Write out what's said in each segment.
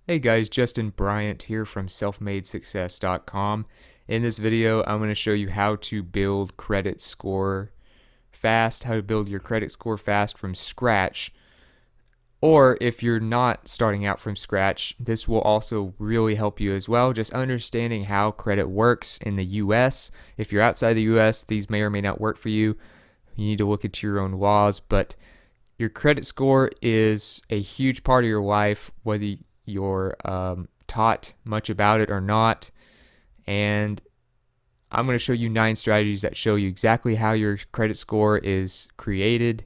Hey guys, Justin Bryant here from selfmadesuccess.com. In this video, I'm going to show you how to build credit score fast, how to build your credit score fast from scratch. Or if you're not starting out from scratch, this will also really help you as well, just understanding how credit works in the US. If you're outside the US, these may or may not work for you. You need to look at your own laws, but your credit score is a huge part of your life, whether you're taught much about it or not. And I'm going to show you 9 strategies that show you exactly how your credit score is created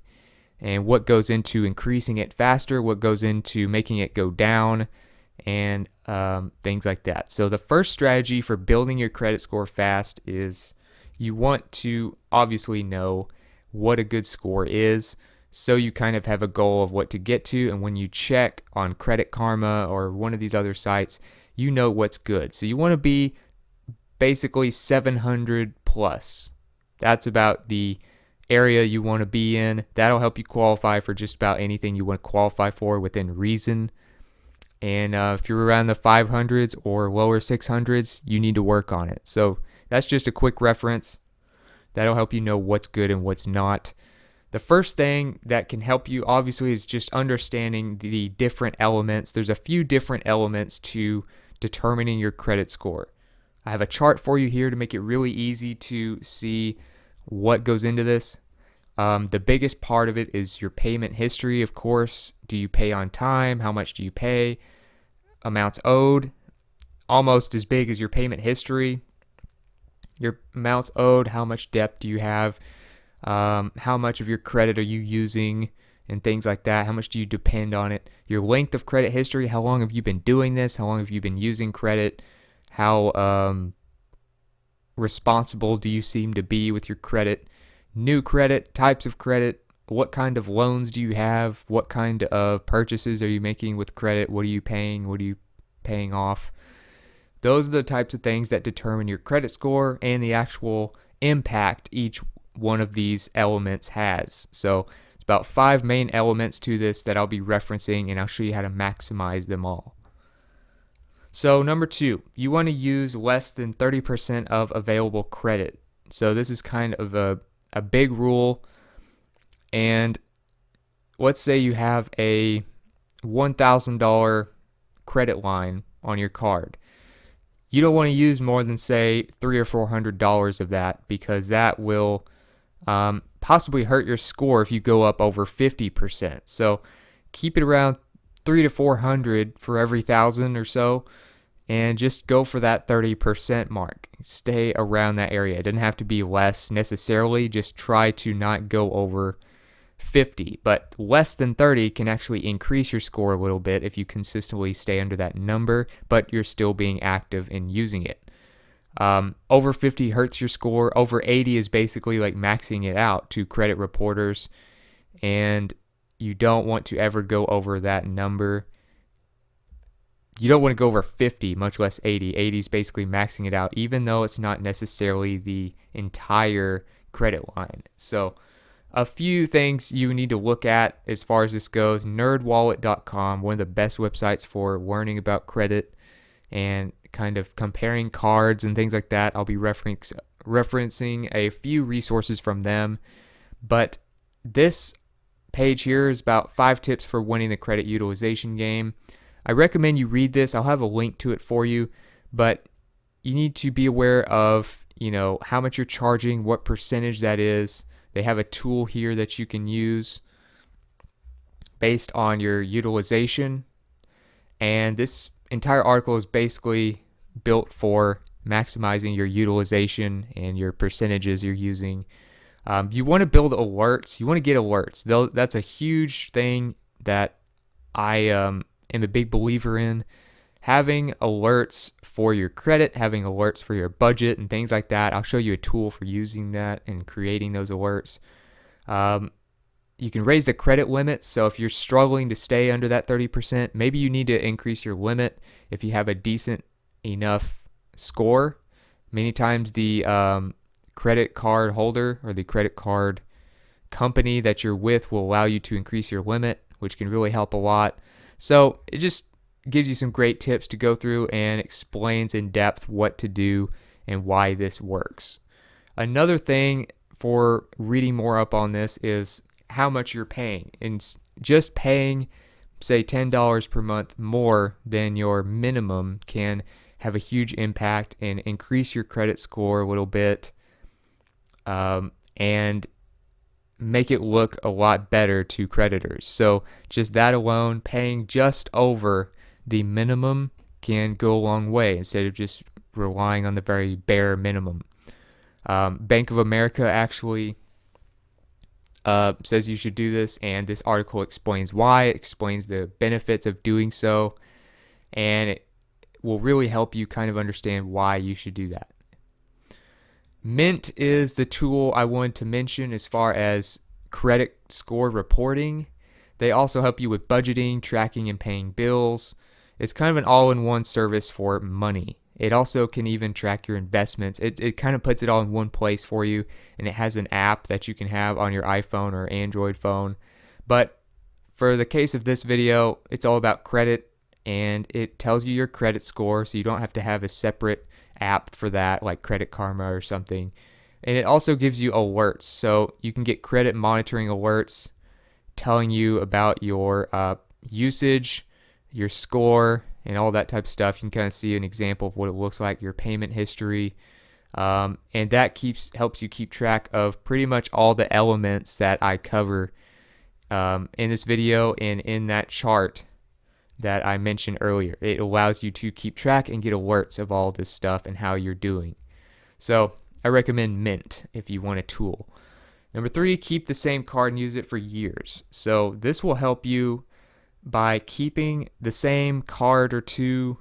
and what goes into increasing it faster, what goes into making it go down, and things like that. So the first strategy for building your credit score fast is you want to obviously know what a good score is, so you kind of have a goal of what to get to, and when you check on Credit Karma or one of these other sites, you know what's good. So you want to be basically 700 plus. That's about the area you want to be in. That'll help you qualify for just about anything you want to qualify for within reason. And if you're around the 500s or lower 600s, you need to work on it. So that's just a quick reference. That'll help you know what's good and what's not. The first thing that can help you obviously is just understanding the different elements. There's a few different elements to determining your credit score. I have a chart for you here to make it really easy to see what goes into this. The biggest part of it is your payment history, of course. Do you pay on time? How much do you pay? Amounts owed, almost as big as your payment history. Your amounts owed, how much debt do you have? How much of your credit are you using, and things like that. How much do you depend on it? Your length of credit history, how long have you been doing this? How long have you been using credit? How responsible do you seem to be with your credit? New credit, types of credit, what kind of loans do you have? What kind of purchases are you making with credit? What are you paying? What are you paying off? Those are the types of things that determine your credit score and the actual impact each one of these elements has. So it's about 5 main elements to this that I'll be referencing, and I'll show you how to maximize them all. So number 2, you want to use less than 30% of available credit. So this is kind of a big rule. And let's say you have a $1,000 credit line on your card. You don't want to use more than, say, $300 or $400 of that, because that will possibly hurt your score if you go up over 50%. So keep it around 300 to 400 for every 1,000 or so, and just go for that 30% mark. Stay around that area. It doesn't have to be less necessarily. Just try to not go over 50, but less than 30 can actually increase your score a little bit if you consistently stay under that number, but you're still being active in using it. Over 50 hurts your score. Over 80 is basically like maxing it out to credit reporters, and you don't want to ever go over that number. You don't want to go over 50, much less 80. 80 is basically maxing it out, even though it's not necessarily the entire credit line. So a few things you need to look at as far as this goes. Nerdwallet.com, one of the best websites for learning about credit and kind of comparing cards and things like that. I'll be referencing a few resources from them. But this page here is about 5 tips for winning the credit utilization game. I recommend you read this. I'll have a link to it for you, but you need to be aware of, how much you're charging, what percentage that is. They have a tool here that you can use based on your utilization. And this entire article is basically built for maximizing your utilization and your percentages you're using. You want to build alerts. You want to get alerts. That's a huge thing that I am a big believer in. Having alerts for your credit, having alerts for your budget and things like that. I'll show you a tool for using that and creating those alerts. You can raise the credit limit. So if you're struggling to stay under that 30%, maybe you need to increase your limit if you have a decent enough score. Many times the credit card holder or the credit card company that you're with will allow you to increase your limit, which can really help a lot. So it just gives you some great tips to go through and explains in depth what to do and why this works. Another thing for reading more up on this is how much you're paying. And just paying, say, $10 per month more than your minimum can have a huge impact and increase your credit score a little bit, and make it look a lot better to creditors. So just that alone, paying just over the minimum can go a long way instead of just relying on the very bare minimum. Bank of America actually says you should do this, and this article explains why. It explains the benefits of doing so, and it will really help you kind of understand why you should do that. Mint is the tool I wanted to mention as far as credit score reporting. They also help you with budgeting, tracking, and paying bills. It's kind of an all-in-one service for money. It also can even track your investments. It kind of puts it all in one place for you, and it has an app that you can have on your iPhone or Android phone. But for the case of this video, it's all about credit, and it tells you your credit score, so you don't have to have a separate app for that, like Credit Karma or something. And it also gives you alerts, so you can get credit monitoring alerts telling you about your usage, your score, and all that type of stuff. You can kind of see an example of what it looks like, your payment history, and that helps you keep track of pretty much all the elements that I cover in this video and in that chart that I mentioned earlier. It allows you to keep track and get alerts of all this stuff and how you're doing. So I recommend Mint if you want a tool. Number 3, keep the same card and use it for years. So this will help you by keeping the same card or two,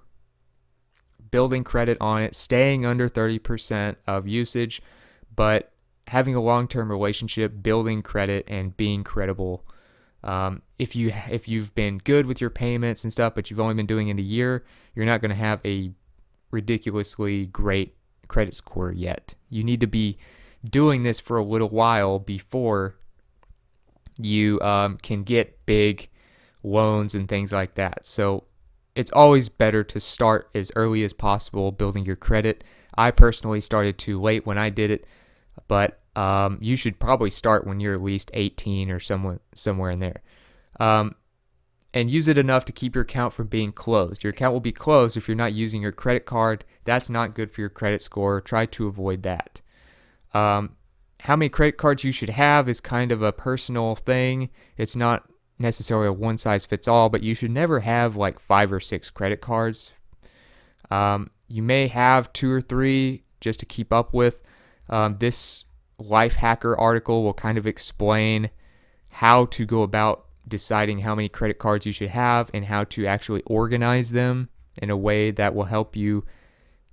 building credit on it, staying under 30% of usage, but having a long-term relationship, building credit, and being credible. If you've been good with your payments and stuff, but you've only been doing it a year, you're not going to have a ridiculously great credit score yet. You need to be doing this for a little while before you can get big loans and things like that. So it's always better to start as early as possible building your credit. I personally started too late when I did it, but you should probably start when you're at least 18 or somewhere in there. And use it enough to keep your account from being closed. Your account will be closed if you're not using your credit card. That's not good for your credit score. Try to avoid that. How many credit cards you should have is kind of a personal thing. It's not necessarily a one-size-fits-all, but you should never have like 5 or 6 credit cards. You may have 2 or 3 just to keep up with. This Life Hacker article will kind of explain how to go about deciding how many credit cards you should have and how to actually organize them in a way that will help you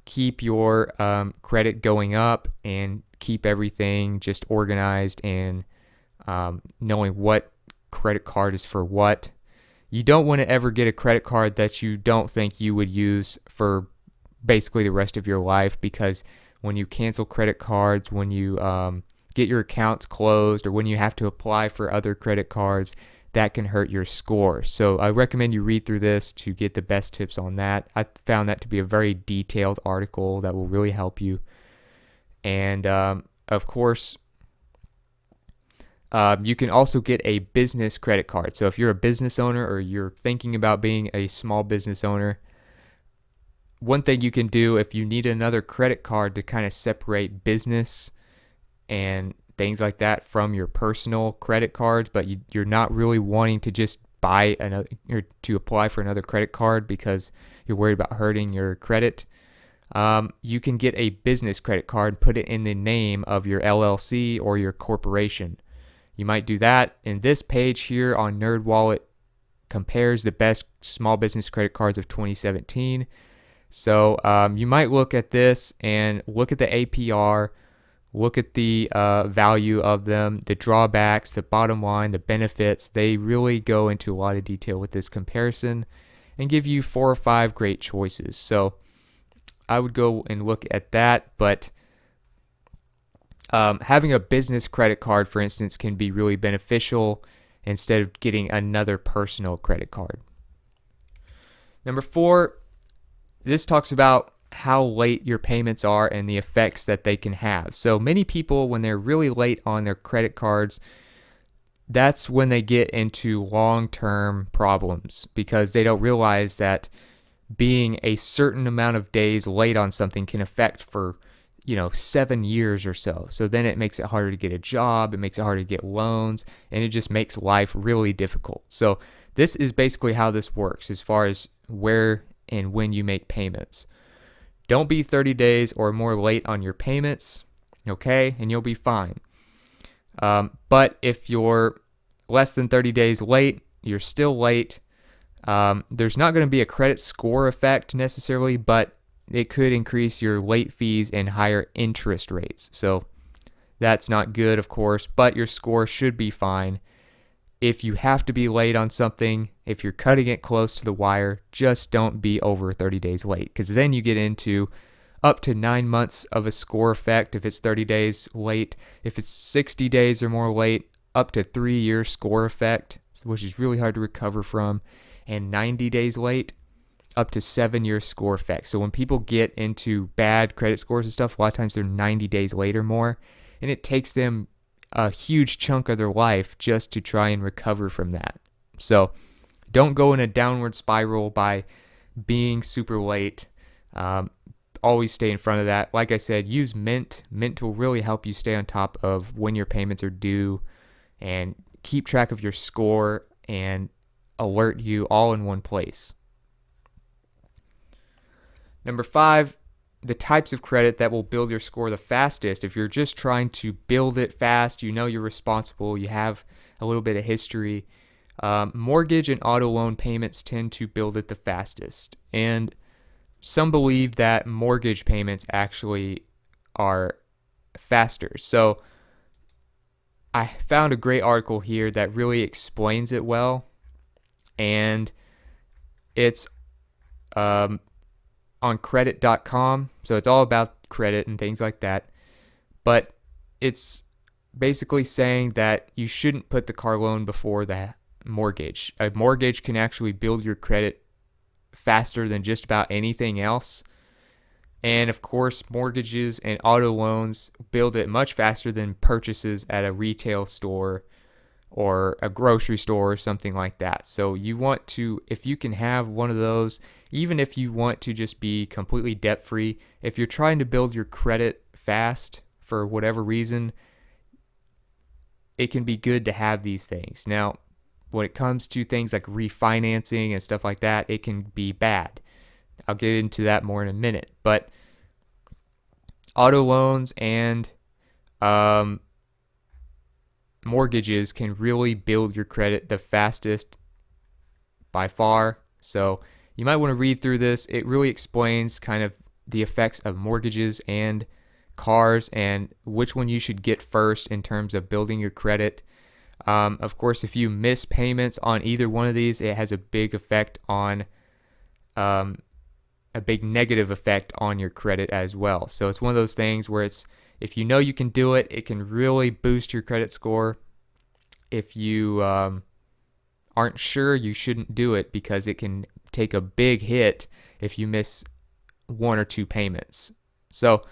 keep your credit going up and keep everything just organized and knowing what credit card is for what. You don't want to ever get a credit card that you don't think you would use for basically the rest of your life, because when you cancel credit cards, when you get your accounts closed, or when you have to apply for other credit cards, that can hurt your score. So I recommend you read through this to get the best tips on that. I found that to be a very detailed article that will really help you. And of course, you can also get a business credit card. So if you're a business owner or you're thinking about being a small business owner, one thing you can do if you need another credit card to kind of separate business and things like that from your personal credit cards, but you're not really wanting to just buy another or to apply for another credit card because you're worried about hurting your credit, you can get a business credit card, put it in the name of your LLC or your corporation. You might do that. And this page here on NerdWallet compares the best small business credit cards of 2017. So you might look at this and look at the APR, look at the value of them, the drawbacks, the bottom line, the benefits. They really go into a lot of detail with this comparison and give you 4 or 5 great choices. So I would go and look at that, but having a business credit card, for instance, can be really beneficial instead of getting another personal credit card. Number 4, this talks about how late your payments are and the effects that they can have. So many people, when they're really late on their credit cards, that's when they get into long-term problems because they don't realize that being a certain amount of days late on something can affect for 7 years or so. So then it makes it harder to get a job, it makes it harder to get loans, and it just makes life really difficult. So this is basically how this works as far as where and when you make payments. Don't be 30 days or more late on your payments, okay, and you'll be fine. But if you're less than 30 days late, you're still late. There's not going to be a credit score effect necessarily, but it could increase your late fees and higher interest rates. So that's not good, of course, but your score should be fine. If you have to be late on something, if you're cutting it close to the wire, just don't be over 30 days late, because then you get into up to 9 months of a score effect if it's 30 days late. If it's 60 days or more late, up to 3-year score effect, which is really hard to recover from. And 90 days late, up to 7-year score effect. So when people get into bad credit scores and stuff, a lot of times they're 90 days late or more, and it takes them a huge chunk of their life just to try and recover from that. So don't go in a downward spiral by being super late. Always stay in front of that. Like I said, use Mint. Mint will really help you stay on top of when your payments are due and keep track of your score and alert you all in one place. Number 5, the types of credit that will build your score the fastest. If you're just trying to build it fast, you're responsible, you have a little bit of history, mortgage and auto loan payments tend to build it the fastest. And some believe that mortgage payments actually are faster. So I found a great article here that really explains it well, and it's on credit.com. So it's all about credit and things like that. But it's basically saying that you shouldn't put the car loan before the mortgage. A mortgage can actually build your credit faster than just about anything else. And of course, mortgages and auto loans build it much faster than purchases at a retail store or a grocery store or something like that. So you want to, if you can have one of those, even if you want to just be completely debt free, if you're trying to build your credit fast for whatever reason, it can be good to have these things. Now, when it comes to things like refinancing and stuff like that, it can be bad. I'll get into that more in a minute. But auto loans and mortgages can really build your credit the fastest by far. So you might want to read through this. It really explains kind of the effects of mortgages and cars and which one you should get first in terms of building your credit. Of course, if you miss payments on either one of these, it has a big effect on a big negative effect on your credit as well. So it's one of those things where it's, if you know you can do it, it can really boost your credit score. If you aren't sure, you shouldn't do it because it can take a big hit if you miss 1 or 2 payments. So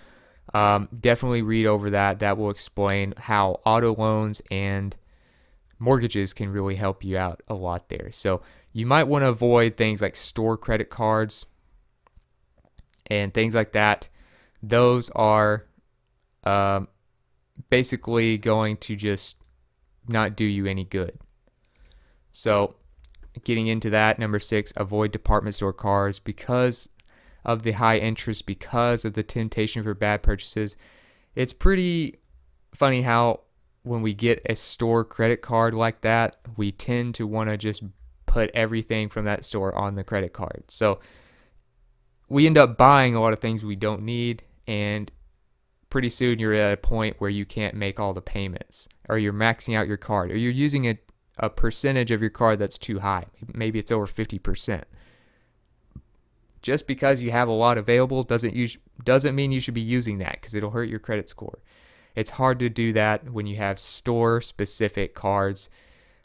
definitely read over that. That will explain how auto loans and mortgages can really help you out a lot there. So you might want to avoid things like store credit cards and things like that. Those are basically going to just not do you any good. So getting into that, number 6, avoid department store cards because of the high interest, because of the temptation for bad purchases. It's pretty funny how when we get a store credit card like that, we tend to want to just put everything from that store on the credit card. So we end up buying a lot of things we don't need, and pretty soon you're at a point where you can't make all the payments, or you're maxing out your card, or you're using a percentage of your card that's too high. Maybe it's over 50%. Just because you have a lot available doesn't mean you should be using that, because it'll hurt your credit score. It's hard to do that when you have store-specific cards.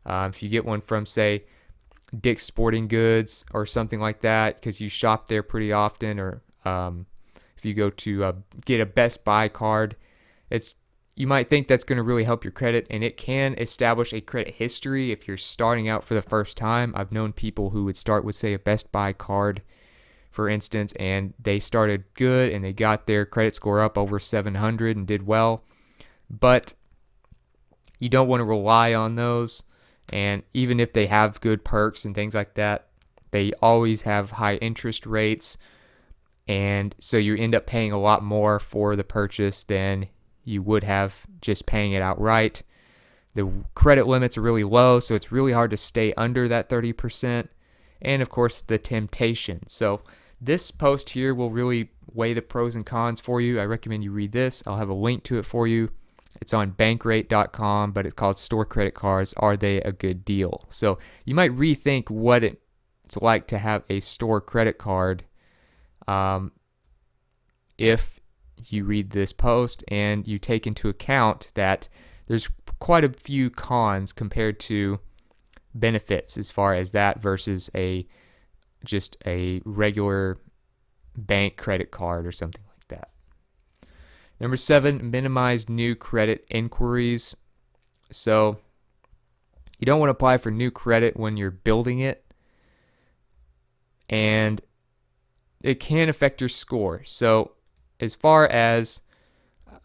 If you get one from, say, Dick's Sporting Goods or something like that because you shop there pretty often, or if you go to get a Best Buy card, it's you might think that's going to really help your credit, and it can establish a credit history if you're starting out for the first time. I've known people who would start with, say, a Best Buy card, for instance, and they started good and they got their credit score up over 700 and did well. But you don't want to rely on those. And even if they have good perks and things like that, they always have high interest rates. And so you end up paying a lot more for the purchase than you would have just paying it outright. The credit limits are really low, so it's really hard to stay under that 30%. And of course, the temptation. So this post here will really weigh the pros and cons for you. I recommend you read this. I'll have a link to it for you. It's on bankrate.com, but it's called Store Credit Cards. Are they a good deal? So you might rethink what it's like to have a store credit card if you read this post and you take into account that there's quite a few cons compared to benefits as far as that versus just a regular bank credit card or something like that. Number 7, minimize new credit inquiries. So you don't want to apply for new credit when you're building it, and it can affect your score. So as far as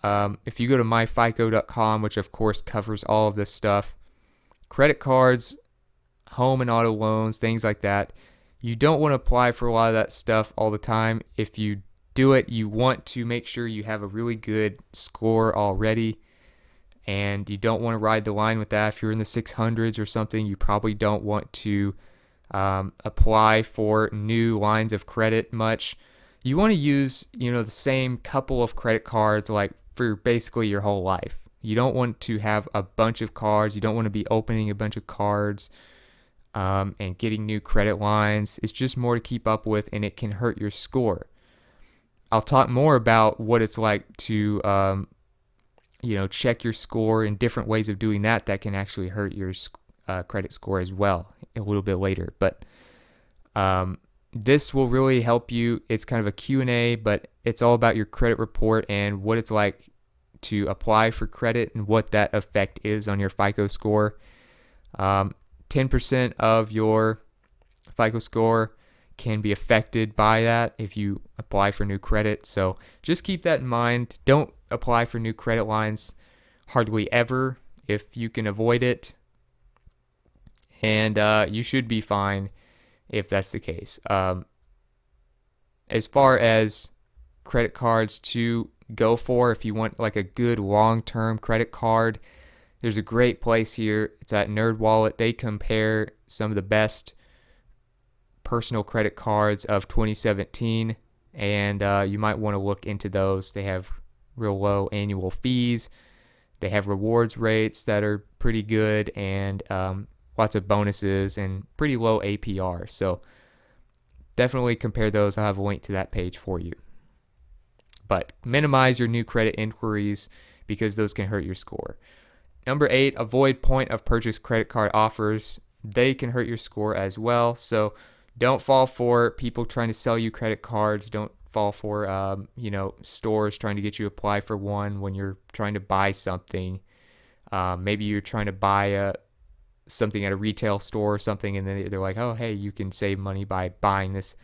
if you go to myfico.com, which of course covers all of this stuff, credit cards, home and auto loans, things like that, you don't want to apply for a lot of that stuff all the time. If you do it, you want to make sure you have a really good score already, and you don't want to ride the line with that. If you're in the 600s or something, you probably don't want to apply for new lines of credit much. You want to use, the same couple of credit cards like for basically your whole life. You don't want to have a bunch of cards. You don't want to be opening a bunch of cards and getting new credit lines. It's just more to keep up with, and it can hurt your score. I'll talk more about what it's like to, check your score and different ways of doing that can actually hurt your credit score as well a little bit later. But this will really help you. It's kind of a Q&A, but it's all about your credit report and what it's like to apply for credit and what that effect is on your FICO score. 10% of your FICO score can be affected by that if you apply for new credit. So just keep that in mind. Don't apply for new credit lines hardly ever if you can avoid it. And you should be fine if that's the case. As far as credit cards to go for, if you want like a good long-term credit card, there's a great place here. It's at NerdWallet. They compare some of the best personal credit cards of 2017, and you might want to look into those. They have real low annual fees. They have rewards rates that are pretty good, and lots of bonuses and pretty low APR. So definitely compare those. I'll have a link to that page for you. But minimize your new credit inquiries because those can hurt your score. Number 8, avoid point of purchase credit card offers. They can hurt your score as well. So don't fall for people trying to sell you credit cards. Don't fall for stores trying to get you to apply for one when you're trying to buy something. Maybe you're trying to buy something at a retail store or something, and then they're like, oh, hey, you can save money by buying this,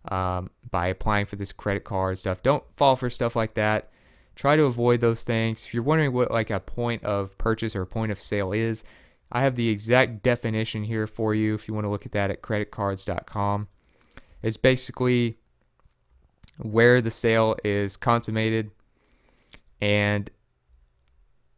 by applying for this credit card stuff. Don't fall for stuff like that. Try to avoid those things. If you're wondering what like a point of purchase or a point of sale is, I have the exact definition here for you if you want to look at that at creditcards.com. It's basically where the sale is consummated, and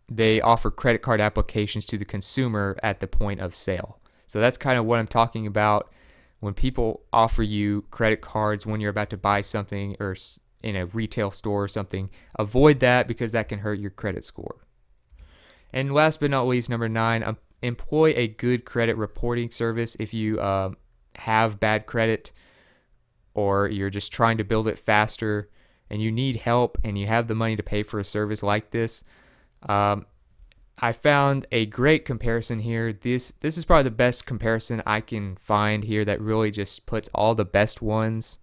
they offer credit card applications to the consumer at the point of sale. So that's kind of what I'm talking about when people offer you credit cards when you're about to buy something or in a retail store or something. Avoid that because that can hurt your credit score. And last but not least, number 9, employ a good credit reporting service. If you have bad credit or you're just trying to build it faster and you need help and you have the money to pay for a service like this, I found a great comparison here. This is probably the best comparison I can find here that really just puts all the best ones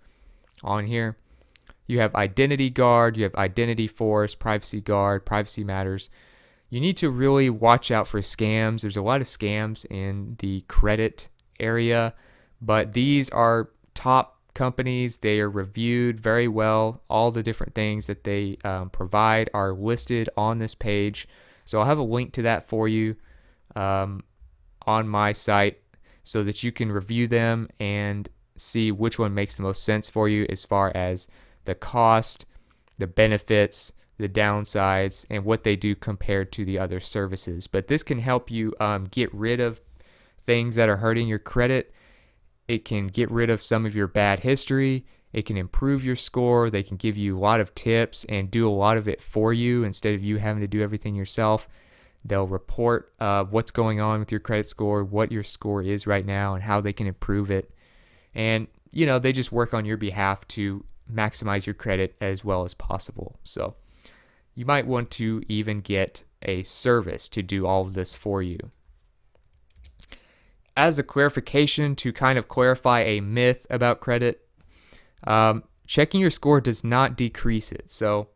on here. You have Identity Guard, you have Identity Force, Privacy Guard, Privacy Matters. You need to really watch out for scams. There's a lot of scams in the credit area, but these are top companies. They are reviewed very well. All the different things that they provide are listed on this page. So I'll have a link to that for you on my site so that you can review them and see which one makes the most sense for you as far as the cost, the benefits, the downsides, and what they do compared to the other services. But this can help you get rid of things that are hurting your credit. It can get rid of some of your bad history. It can improve your score. They can give you a lot of tips and do a lot of it for you instead of you having to do everything yourself. They'll report what's going on with your credit score, what your score is right now, and how they can improve it. And, they just work on your behalf to maximize your credit as well as possible. So you might want to even get a service to do all of this for you. As a clarification, to kind of clarify a myth about credit, checking your score does not decrease it. So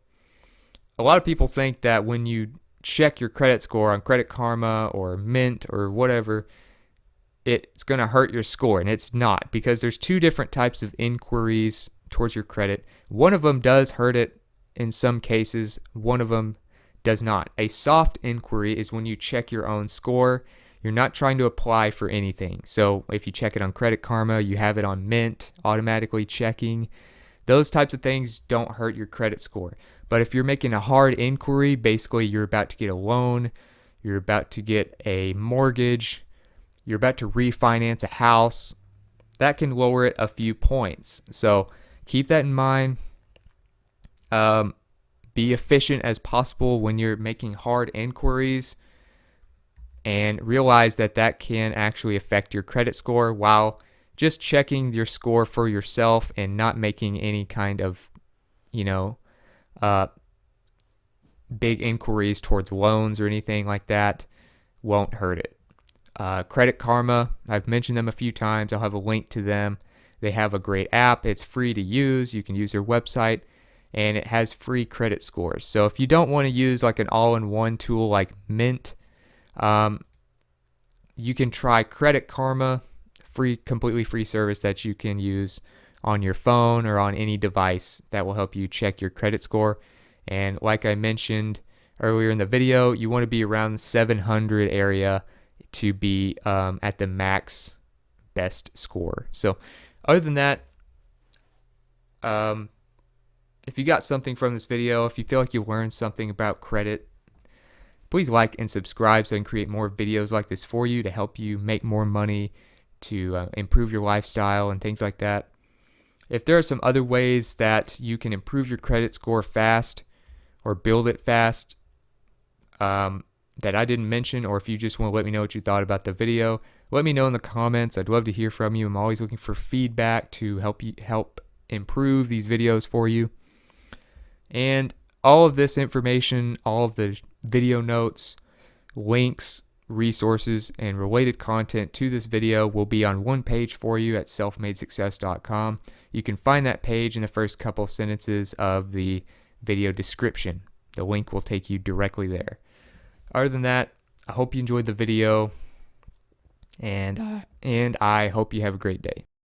a lot of people think that when you check your credit score on Credit Karma or Mint or whatever, it's going to hurt your score, and it's not, because there's two different types of inquiries towards your credit. One of them does hurt it in some cases, one of them does not. A soft inquiry is when you check your own score. You're not trying to apply for anything. So if you check it on Credit Karma, you have it on Mint, automatically checking. Those types of things don't hurt your credit score. But if you're making a hard inquiry, basically you're about to get a loan, you're about to get a mortgage, you're about to refinance a house, that can lower it a few points. So keep that in mind. Be efficient as possible when you're making hard inquiries, and realize that can actually affect your credit score, while just checking your score for yourself and not making any kind of, big inquiries towards loans or anything like that won't hurt it. Credit Karma, I've mentioned them a few times. I'll have a link to them. They have a great app. It's free to use. You can use their website, and it has free credit scores. So if you don't want to use like an all-in-one tool like Mint, you can try Credit Karma, completely free service that you can use on your phone or on any device that will help you check your credit score. And like I mentioned earlier in the video, you want to be around 700 area to be at the max best score. So other than that, if you got something from this video, if you feel like you learned something about credit, please like and subscribe so I can create more videos like this for you to help you make more money, to improve your lifestyle and things like that. If there are some other ways that you can improve your credit score fast or build it fast that I didn't mention, or if you just want to let me know what you thought about the video, let me know in the comments. I'd love to hear from you. I'm always looking for feedback to help improve these videos for you. And all of this information, all of the video notes, links, resources, and related content to this video will be on one page for you at selfmadesuccess.com. You can find that page in the first couple sentences of the video description. The link will take you directly there. Other than that, I hope you enjoyed the video, and I hope you have a great day.